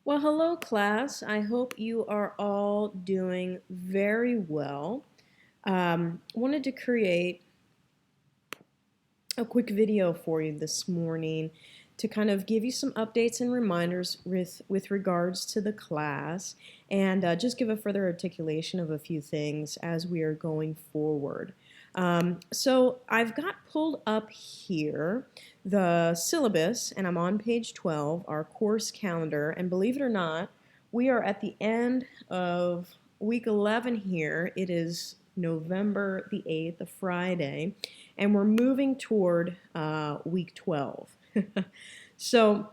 Well, hello, class. I hope you are all doing very well. Wanted to create a quick video for you this morning to kind of give you some updates and reminders with regards to the class and just give a further articulation of a few things as we are going forward. So I've got pulled up here the syllabus, and I'm on page 12, our course calendar, and believe it or not, we are at the end of week 11 here. It is November the 8th, a Friday, and we're moving toward week 12. So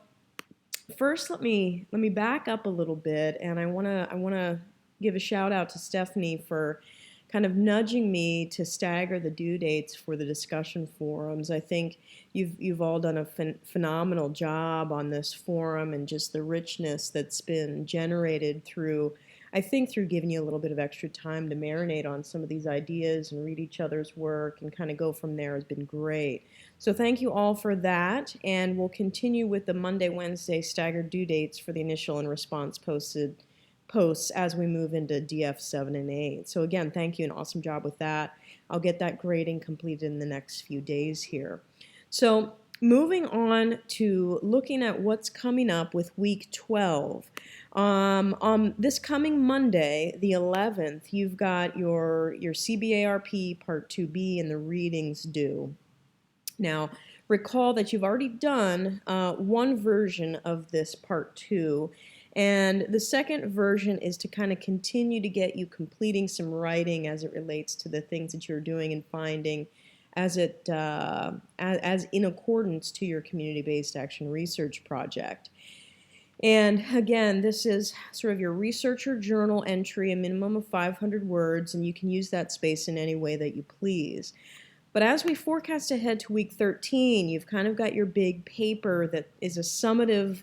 first, let me back up a little bit, and I wanna give a shout out to Stephanie for kind of nudging me to stagger the due dates for the discussion forums. I think you've all done a phenomenal job on this forum and just the richness that's been generated through, I think, through giving you a little bit of extra time to marinate on some of these ideas and read each other's work and kind of go from there has been great. So thank you all for that, and we'll continue with the Monday, Wednesday staggered due dates for the initial and response posts as we move into DF7 and 8. So again, thank you, an awesome job with that. I'll get that grading completed in the next few days here. So moving on to looking at what's coming up with week 12. On this coming Monday, the 11th, you've got your CBARP Part 2B and the readings due. Now, recall that you've already done one version of this Part 2, and the second version is to kind of continue to get you completing some writing as it relates to the things that you're doing and finding as in accordance to your community-based action research project. And again, this is sort of your researcher journal entry, a minimum of 500 words, and you can use that space in any way that you please. But as we forecast ahead to week 13, you've kind of got your big paper that is a summative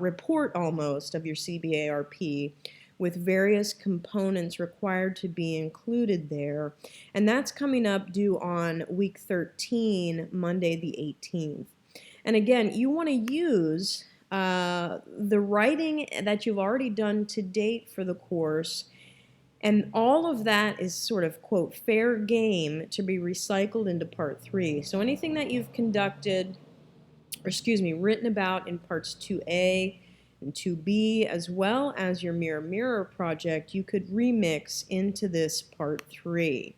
report almost of your CBARP with various components required to be included there. And that's coming up due on week 13, Monday the 18th. And again, you want to use the writing that you've already done to date for the course, and all of that is sort of, quote, fair game to be recycled into Part 3. So anything that you've conducted, or excuse me, written about in Parts 2A and 2B, as well as your Mirror Mirror project, you could remix into this Part 3.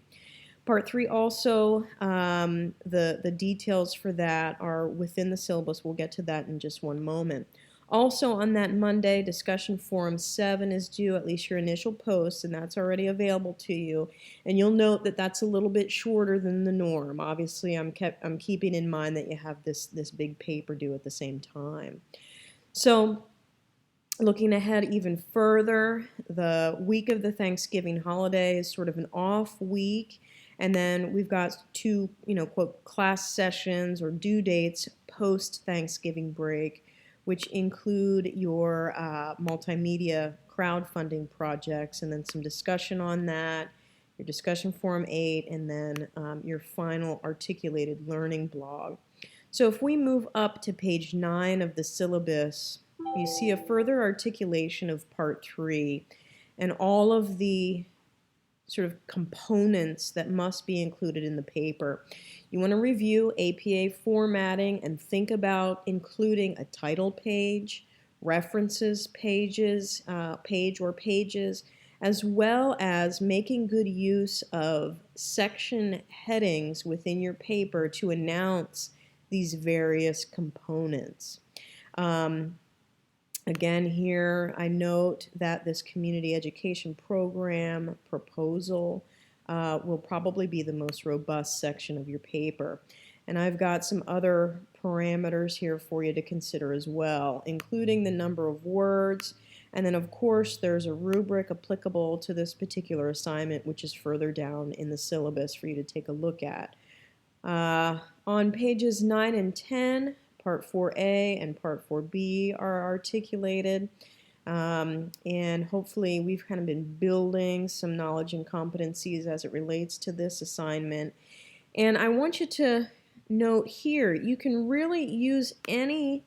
Part 3 also, the details for that are within the syllabus. We'll get to that in just one moment. Also on that Monday, discussion forum 7 is due, at least your initial post, and that's already available to you. And you'll note that that's a little bit shorter than the norm. Obviously, I'm keeping in mind that you have this big paper due at the same time. So looking ahead even further, the week of the Thanksgiving holiday is sort of an off week. And then we've got two, quote, class sessions or due dates post-Thanksgiving break, which include your multimedia crowdfunding projects, and then some discussion on that, your discussion forum 8, and then your final articulated learning blog. So if we move up to page 9 of the syllabus, you see a further articulation of Part 3 and all of the sort of components that must be included in the paper. You want to review APA formatting and think about including a title page, references pages, page or pages, as well as making good use of section headings within your paper to announce these various components. Again, here I note that this community education program proposal will probably be the most robust section of your paper. And I've got some other parameters here for you to consider as well, including the number of words, and then of course there's a rubric applicable to this particular assignment, which is further down in the syllabus for you to take a look at. On pages 9 and 10, Part 4A and Part 4B are articulated, and hopefully we've kind of been building some knowledge and competencies as it relates to this assignment. And I want you to note here, you can really use any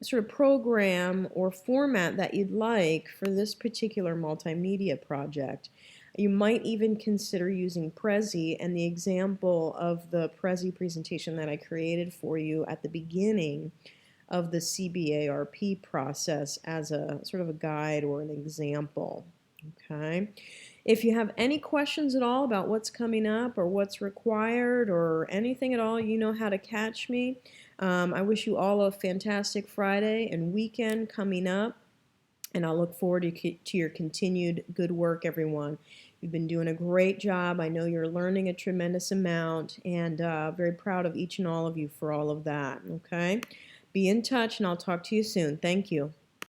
sort of program or format that you'd like for this particular multimedia project. You might even consider using Prezi, and the example of the Prezi presentation that I created for you at the beginning of the CBARP process as a sort of a guide or an example. Okay. If you have any questions at all about what's coming up or what's required or anything at all, you know how to catch me. I wish you all a fantastic Friday and weekend coming up, and I'll look forward to your continued good work, everyone. You've been doing a great job. I know you're learning a tremendous amount, and very proud of each and all of you for all of that. Okay? Be in touch, and I'll talk to you soon. Thank you.